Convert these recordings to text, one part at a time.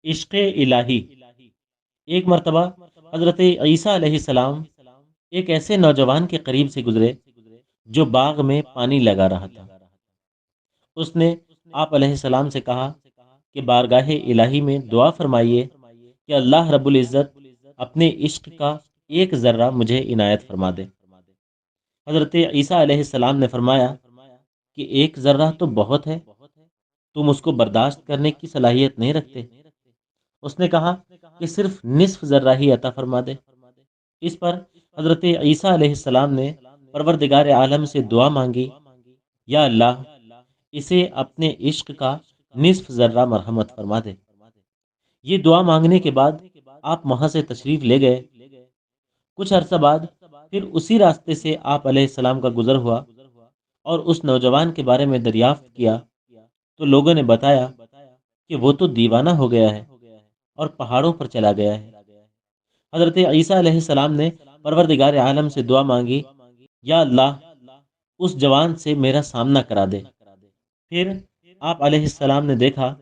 عشق الہی۔ ایک مرتبہ حضرت عیسیٰ علیہ السلام ایک ایسے نوجوان کے قریب سے گزرے جو باغ میں پانی لگا رہا تھا۔ اس نے آپ علیہ السلام سے کہا کہ بارگاہ الہی میں دعا فرمائیے کہ اللہ رب العزت اپنے عشق کا ایک ذرہ مجھے عنایت فرما دے۔ حضرت عیسیٰ علیہ السلام نے فرمایا کہ ایک ذرہ تو بہت ہے، تم اس کو برداشت کرنے کی صلاحیت نہیں رکھتے۔ اس نے کہا کہ صرف نصف ذرہ ہی عطا فرما دے۔ اس پر حضرت عیسیٰ علیہ السلام نے پروردگار عالم سے دعا مانگی، یا اللہ اسے اپنے عشق کا نصف ذرہ مرحمت فرما دے۔ یہ دعا مانگنے کے بعد آپ وہاں سے تشریف لے گئے۔ کچھ عرصہ بعد پھر اسی راستے سے آپ علیہ السلام کا گزر ہوا اور اس نوجوان کے بارے میں دریافت کیا تو لوگوں نے بتایا کہ وہ تو دیوانہ ہو گیا ہے اور پہاڑوں پر چلا گیا ہے۔ حضرت عیسیٰ علیہ السلام نے پروردگار عالم سے دعا مانگی، یا اللہ اس جوان سے میرا سامنا کرا دے۔ پھر آپ علیہ السلام نے دیکھا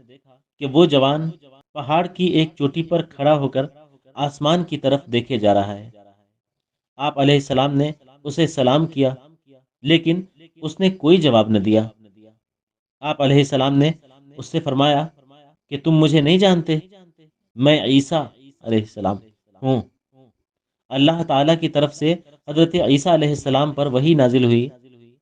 کہ وہ جوان پہاڑ کی ایک چوٹی پر کھڑا ہو کر آسمان کی طرف دیکھے جا رہا ہے۔ آپ علیہ السلام نے اسے سلام کیا لیکن اس نے کوئی جواب نہ دیا۔ آپ علیہ السلام نے اس سے فرمایا کہ تم مجھے نہیں جانتے، میں عیسیٰ علیہ السلام ہوں۔ اللہ تعالیٰ کی طرف سے حضرت عیسیٰ علیہ السلام پر وحی نازل ہوئی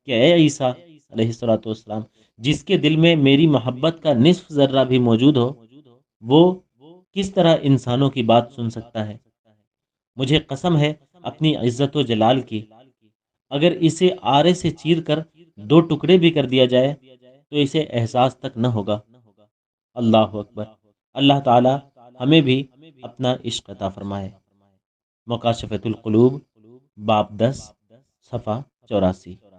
کہ اے عیسیٰ علیہ السلام، جس کے دل میں میری محبت کا نصف ذرہ بھی موجود ہو، وہ کس طرح انسانوں کی بات سن سکتا ہے؟ مجھے قسم ہے اپنی عزت و جلال کی، اگر اسے آرے سے چیر کر دو ٹکڑے بھی کر دیا جائے تو اسے احساس تک نہ ہوگا۔ اللہ اکبر۔ اللہ تعالی ہمیں بھی اپنا عشق عطا فرمائے۔ مکاشفۃ القلوب، باب 10، صفحہ 84۔